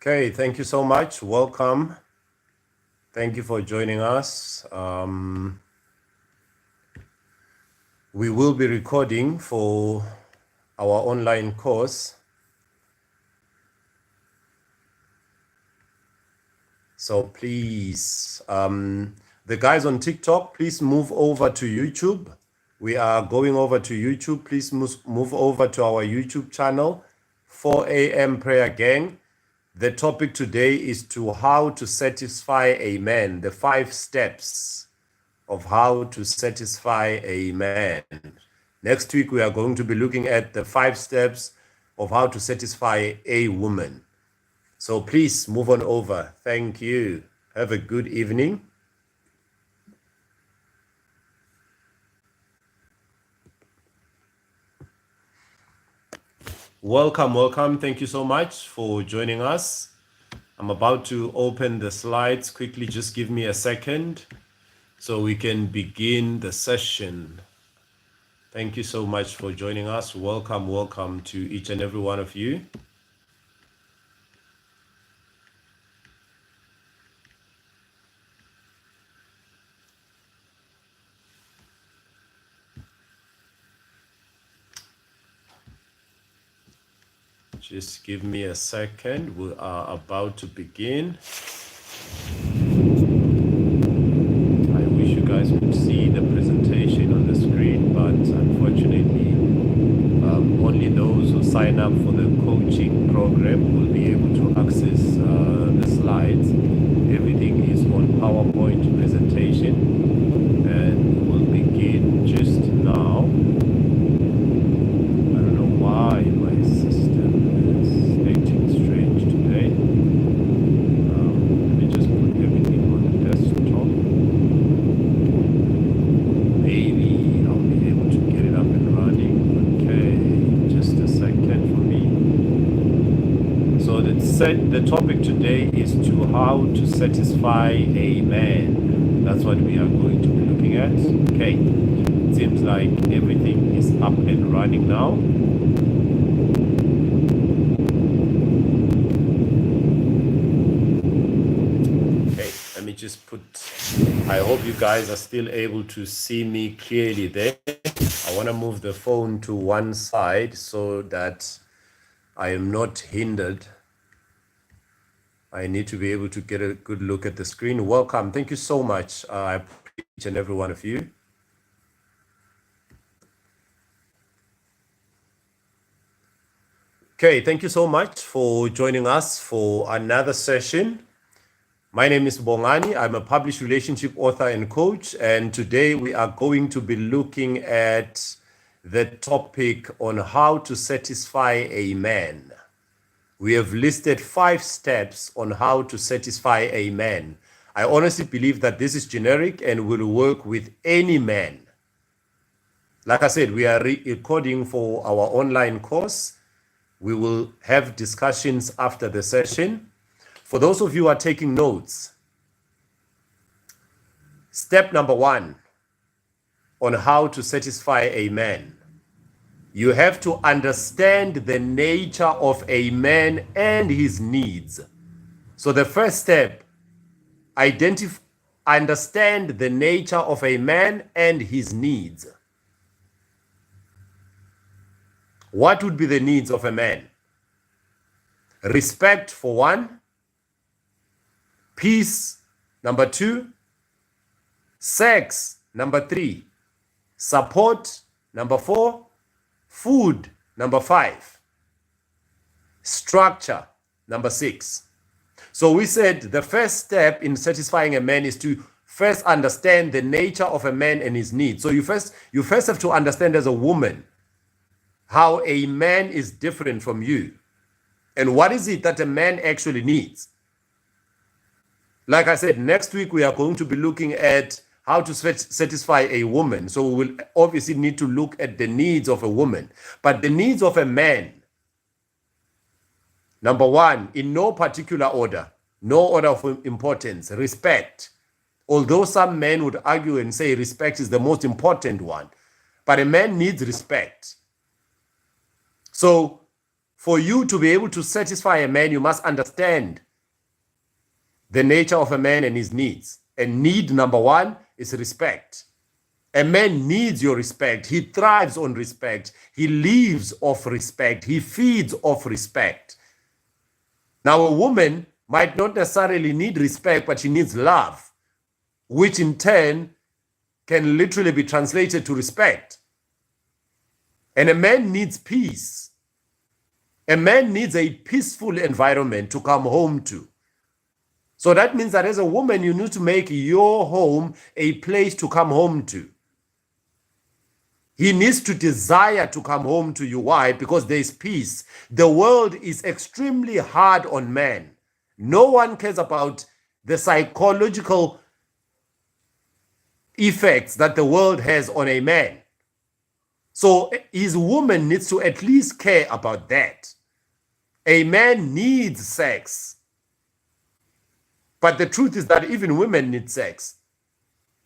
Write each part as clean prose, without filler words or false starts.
Okay, thank you so much. Welcome. Thank you for joining us. We will be recording for our online course. So please, the guys on TikTok, please move over to YouTube. We are going over to YouTube. Please move over to our YouTube channel, 4 a.m. Prayer Gang. The topic today is to how to satisfy a man, the 5 steps of how to satisfy a man. Next week, we are going to be looking at the 5 steps of how to satisfy a woman. So please move on over. Thank you. Have a good evening. Welcome, welcome. Thank you so much for joining us. I'm about to open the slides quickly. Just give me a second so we can begin the session. Thank you so much for joining us. Welcome, welcome to each and every one of you. Just give me a second. We are about to begin. I wish you guys could see the presentation on the screen, but unfortunately, only those who sign up for the coaching program will be able to access the slides. Everything is on PowerPoint presentation, and we'll begin just now. I don't know why my system is acting strange today. Let me just put everything on the desktop. Maybe I'll be able to get it up and running. Okay, just a second for me. So the topic today is to how to satisfy a man. That's what we are going to be looking at. Okay, it seems like everything is up and running now. Okay, let me just put, I hope you guys are still able to see me clearly there. I want to move the phone to one side so that I am not hindered. I need to be able to get a good look at the screen. Welcome. Thank you so much. I appreciate each and every one of you. Okay, thank you so much for joining us for another session. My name is Bongani. I'm a published relationship author and coach, and today we are going to be looking at the topic on how to satisfy a man. We have listed 5 steps on how to satisfy a man. I honestly believe that this is generic and will work with any man. Like I said, we are recording for our online course. We will have discussions after the session. For those of you who are taking notes, step number 1 on how to satisfy a man. You have to understand the nature of a man and his needs. So the first step, understand the nature of a man and his needs. What would be the needs of a man? Respect for 1, peace number 2, sex number 3, support number 4, food number 5, structure number 6. So we said the first step in satisfying a man is to first understand the nature of a man and his needs. So you first have to understand as a woman how a man is different from you and what is it that a man actually needs. Like I said, next week we are going to be looking at how to satisfy a woman. So we will obviously need to look at the needs of a woman. But the needs of a man, number 1, in no particular order, no order of importance, respect. Although some men would argue and say respect is the most important one, but a man needs respect. So for you to be able to satisfy a man, you must understand the nature of a man and his needs. And need number one is respect. A man needs your respect. He thrives on respect. He lives off respect. He feeds off respect. Now, a woman might not necessarily need respect, but she needs love, which in turn can literally be translated to respect. And a man needs peace. A man needs a peaceful environment to come home to. So that means that as a woman, you need to make your home a place to come home to. He needs to desire to come home to you. Why? Because there is peace. The world is extremely hard on men. No one cares about the psychological effects that the world has on a man. So his woman needs to at least care about that. A man needs sex. But the truth is that even women need sex.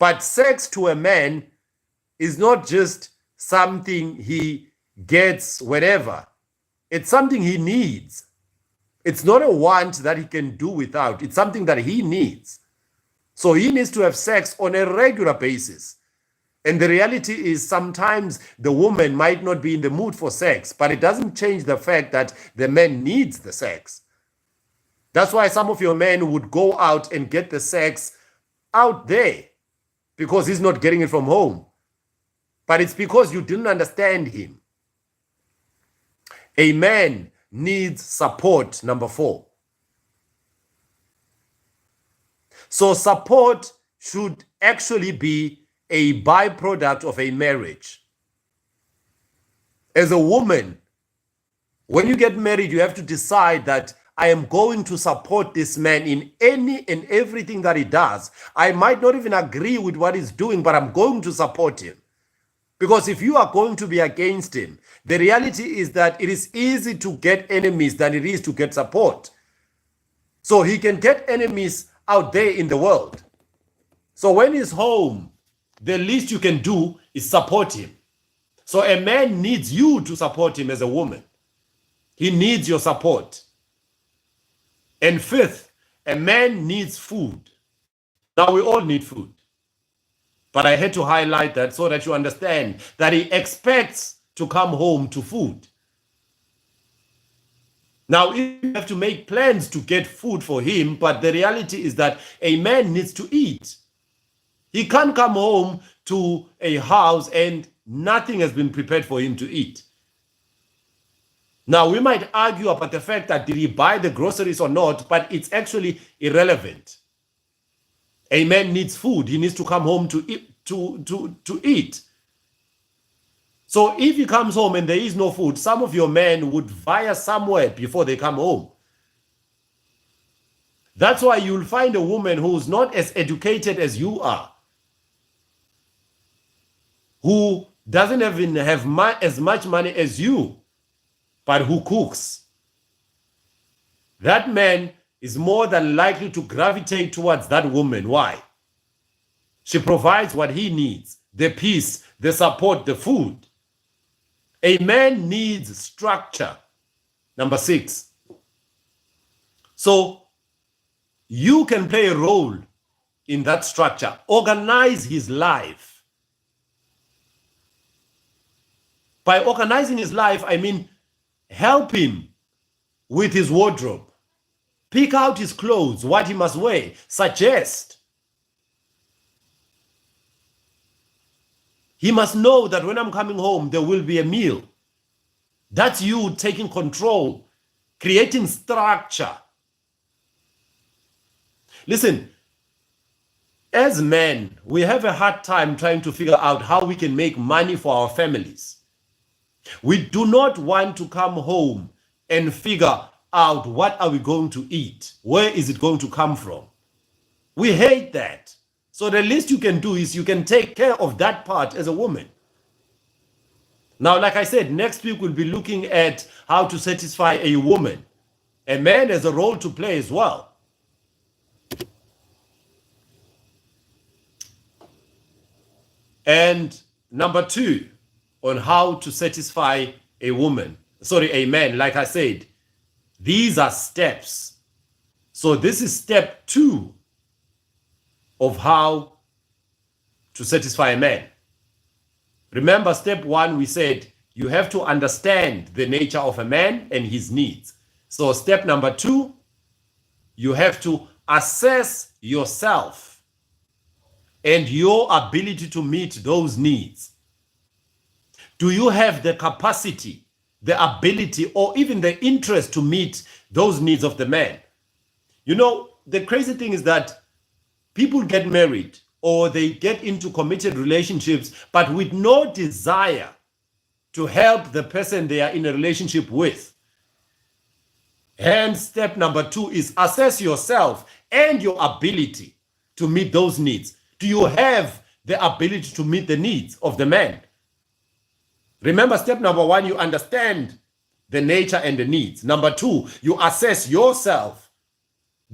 But sex to a man is not just something he gets whenever. It's something he needs. It's not a want that he can do without. It's something that he needs. So he needs to have sex on a regular basis. And the reality is sometimes the woman might not be in the mood for sex, but it doesn't change the fact that the man needs the sex. That's why some of your men would go out and get the sex out there because he's not getting it from home. But it's because you didn't understand him. A man needs support, number 4. So support should actually be a byproduct of a marriage. As a woman, when you get married, you have to decide that I am going to support this man in any and everything that he does. I might not even agree with what he's doing, but I'm going to support him. Because if you are going to be against him, the reality is that it is easy to get enemies than it is to get support. So he can get enemies out there in the world. So when he's home, the least you can do is support him. So a man needs you to support him as a woman. He needs your support. And 5th, a man needs food. Now we all need food. But I had to highlight that so that you understand that he expects to come home to food. Now, you have to make plans to get food for him, but the reality is that a man needs to eat. He can't come home to a house and nothing has been prepared for him to eat. Now, we might argue about the fact that did he buy the groceries or not, but it's actually irrelevant. A man needs food. He needs to come home to eat. So if he comes home and there is no food, some of your men would fire somewhere before they come home. That's why you'll find a woman who's not as educated as you are, who doesn't even have as much money as you, but who cooks. That man is more than likely to gravitate towards that woman. Why? She provides what he needs, the peace, the support, the food. A man needs structure. Number 6. So you can play a role in that structure. Organize his life. By organizing his life, I mean help him with his wardrobe. Pick out his clothes, what he must wear. Suggest. He must know that when I'm coming home, there will be a meal. That's you taking control, creating structure. Listen, as men, we have a hard time trying to figure out how we can make money for our families. We do not want to come home and figure out what are we going to eat? Where is it going to come from? We hate that. So the least you can do is you can take care of that part as a woman. Now, like I said, next week we'll be looking at how to satisfy a woman. A man has a role to play as well. And number 2, on how to satisfy a woman. a man, like I said, these are steps. So this is step 2 of how to satisfy a man. Remember, step 1, we said you have to understand the nature of a man and his needs. So step number 2, you have to assess yourself and your ability to meet those needs. Do you have the capacity, the ability, or even the interest to meet those needs of the man? You know, the crazy thing is that people get married or they get into committed relationships, but with no desire to help the person they are in a relationship with. Hence, step number 2 is assess yourself and your ability to meet those needs. Do you have the ability to meet the needs of the man? Remember, step number 1, you understand the nature and the needs. Number 2, you assess yourself.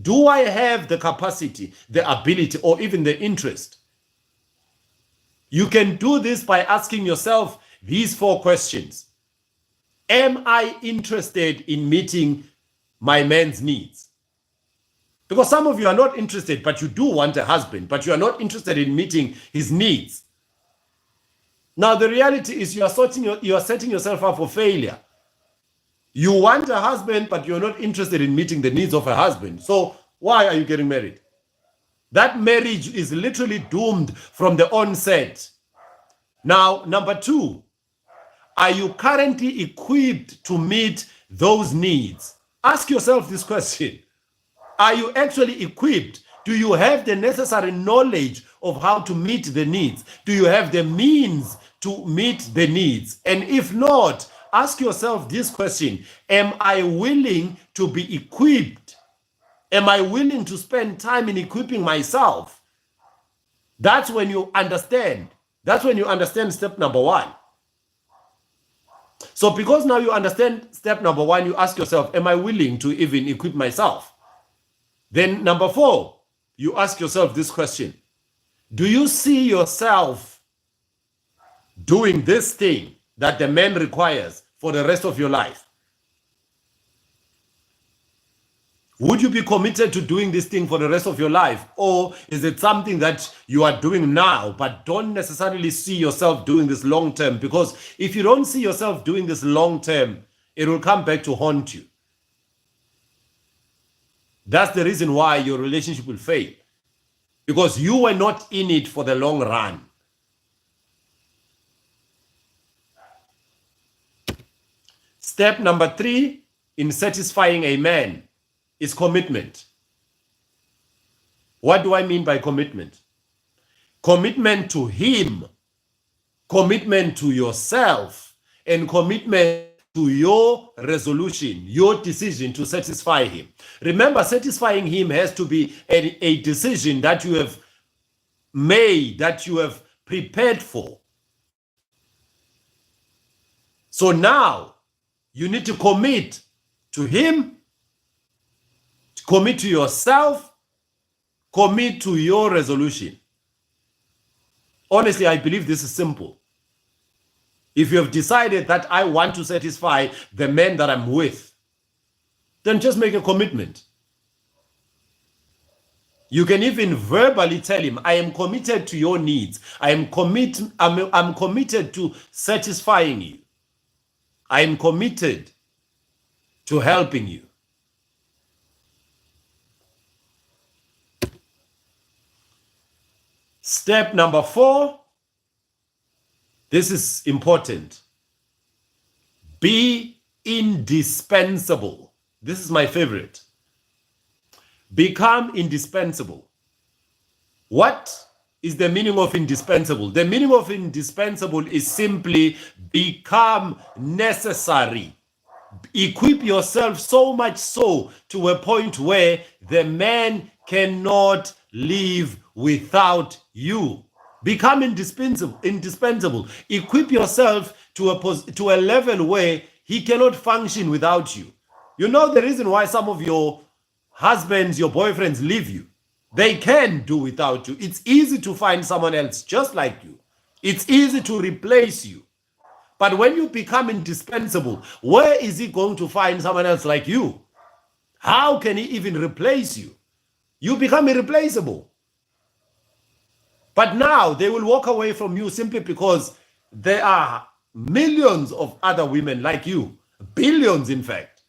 Do I have the capacity, the ability, or even the interest? You can do this by asking yourself these 4 questions. Am I interested in meeting my man's needs? Because some of you are not interested, but you do want a husband, but you are not interested in meeting his needs. Now, the reality is you are setting yourself up for failure. You want a husband, but you're not interested in meeting the needs of a husband. So why are you getting married? That marriage is literally doomed from the onset. Now, number 2, are you currently equipped to meet those needs? Ask yourself this question. Are you actually equipped? Do you have the necessary knowledge of how to meet the needs? Do you have the means to meet the needs? And if not, ask yourself this question. Am I willing to be equipped? Am I willing to spend time in equipping myself? That's when you understand. That's when you understand step number 1. So because now you understand step number 1, you ask yourself, am I willing to even equip myself? Then number 4, you ask yourself this question. Do you see yourself doing this thing that the man requires for the rest of your life? Would you be committed to doing this thing for the rest of your life? Or is it something that you are doing now, but don't necessarily see yourself doing this long term? Because if you don't see yourself doing this long term, it will come back to haunt you. That's the reason why your relationship will fail. Because you were not in it for the long run. Step number 3 in satisfying a man is commitment. What do I mean by commitment? Commitment to him, commitment to yourself, and commitment to your resolution, your decision to satisfy him. Remember, satisfying him has to be a decision that you have made, that you have prepared for. So now you need to commit to him, commit to yourself, commit to your resolution. Honestly, I believe this is simple. If you have decided that I want to satisfy the man that I'm with, then just make a commitment. You can even verbally tell him, I am committed to your needs. I'm committed to satisfying you. I am committed to helping you. Step number 4, this is important. Be indispensable. This is my favorite. Become indispensable. What is the meaning of indispensable? The meaning of indispensable is simply become necessary. Equip yourself so much so to a point where the man cannot live without you. Become indispensable. Equip yourself to a level where he cannot function without you. You know the reason why some of your husbands, your boyfriends leave you. They can do without you. It's easy to find someone else just like you. It's easy to replace you. But when you become indispensable, where is he going to find someone else like you? How can he even replace you? You become irreplaceable. But now they will walk away from you simply because there are millions of other women like you, billions in fact.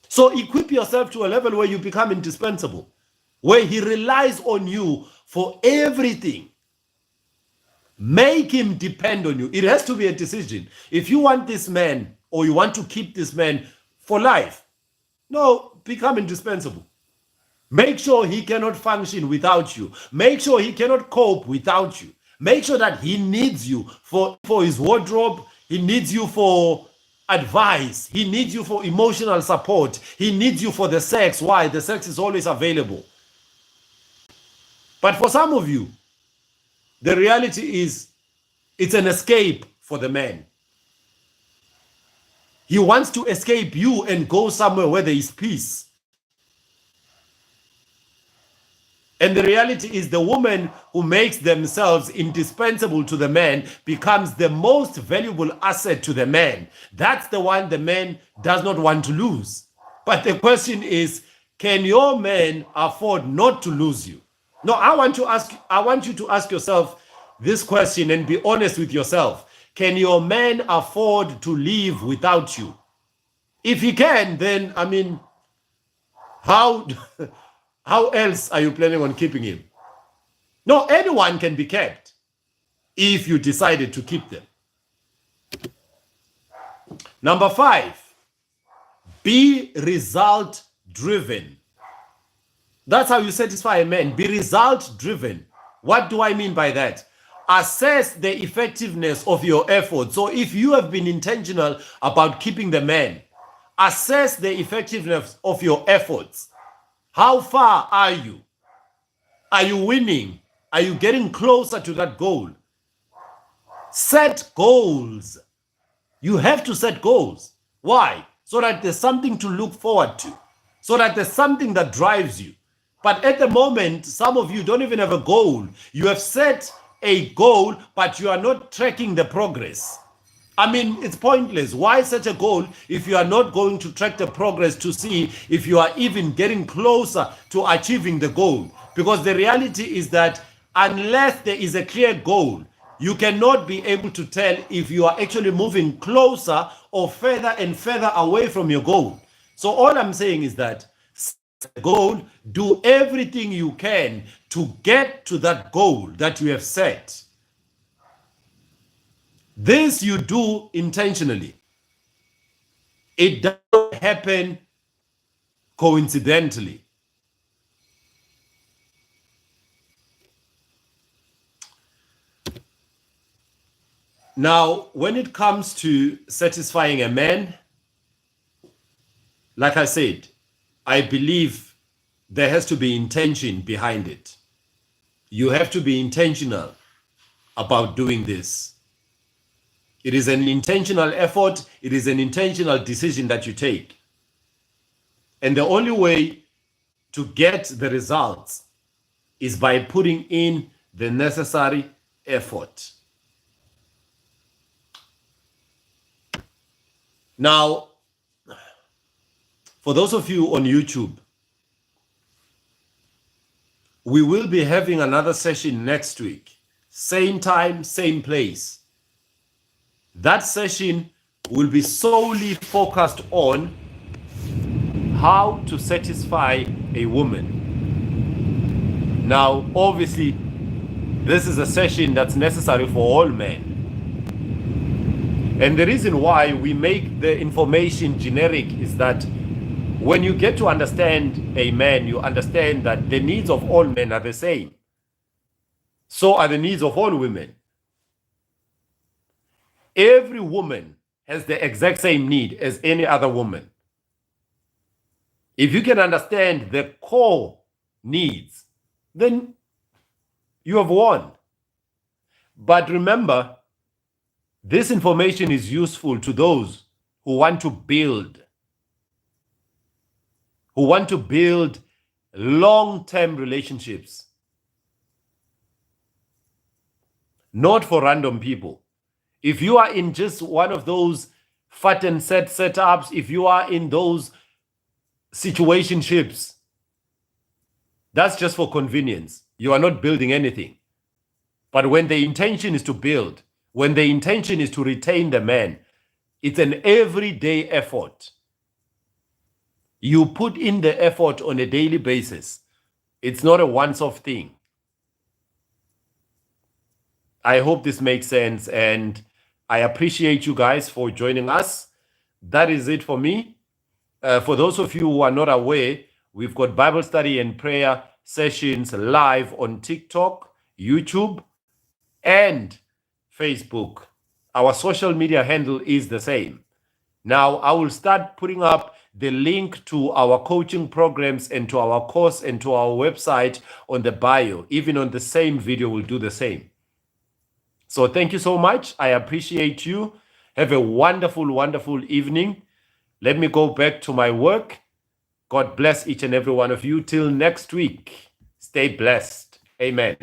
So equip yourself to a level where you become indispensable, where he relies on you for everything. Make him depend on you. It has to be a decision. If you want this man or you want to keep this man for life, no, become indispensable. Make sure he cannot function without you. Make sure he cannot cope without you. Make sure that he needs you for his wardrobe. He needs you for advice. He needs you for emotional support. He needs you for the sex. Why? The sex is always available. But for some of you, the reality is it's an escape for the man. He wants to escape you and go somewhere where there is peace. And the reality is the woman who makes themselves indispensable to the man becomes the most valuable asset to the man. That's the one the man does not want to lose. But the question is, can your man afford not to lose you? No, I want you to ask yourself this question and be honest with yourself. Can your man afford to live without you? If he can, then, I mean, how else are you planning on keeping him? No, anyone can be kept if you decided to keep them. Number 5, be result driven. That's how you satisfy a man. Be result driven. What do I mean by that? Assess the effectiveness of your effort. So if you have been intentional about keeping the man, assess the effectiveness of your efforts. How far are you? Are you winning? Are you getting closer to that goal? Set goals. You have to set goals. Why? So that there's something to look forward to. So that there's something that drives you. But at the moment, some of you don't even have a goal. You have set a goal, but you are not tracking the progress. I mean, it's pointless. Why set a goal if you are not going to track the progress to see if you are even getting closer to achieving the goal? Because the reality is that unless there is a clear goal, you cannot be able to tell if you are actually moving closer or further and further away from your goal. So all I'm saying is that goal, do everything you can to get to that goal that you have set. This you do intentionally. It doesn't happen coincidentally. Now, when it comes to satisfying a man, like I said, I believe there has to be intention behind it. You have to be intentional about doing this. It is an intentional effort. It is an intentional decision that you take. And the only way to get the results is by putting in the necessary effort. Now, for those of you on YouTube, we will be having another session next week. Same time, same place. That session will be solely focused on how to satisfy a woman. Now, obviously, this is a session that's necessary for all men. And the reason why we make the information generic is that when you get to understand a man, you understand that the needs of all men are the same. So are the needs of all women. Every woman has the exact same need as any other woman. If you can understand the core needs, then you have won. But remember, this information is useful to those who want to build long-term relationships, not for random people. If you are in just one of those fat and set setups, if you are in those situationships, that's just for convenience. You are not building anything. But when the intention is to build, when the intention is to retain the man, it's an everyday effort. You put in the effort on a daily basis. It's not a once-off thing. I hope this makes sense, and I appreciate you guys for joining us. That is it for me. For those of you who are not aware, we've got Bible study and prayer sessions live on TikTok, YouTube, and Facebook. Our social media handle is the same. Now, I will start putting up the link to our coaching programs and to our course and to our website on the bio. Even on the same video, we'll do the same. So thank you so much. I appreciate you. Have a wonderful, wonderful evening. Let me go back to my work. God bless each and every one of you. Till next week. Stay blessed. Amen.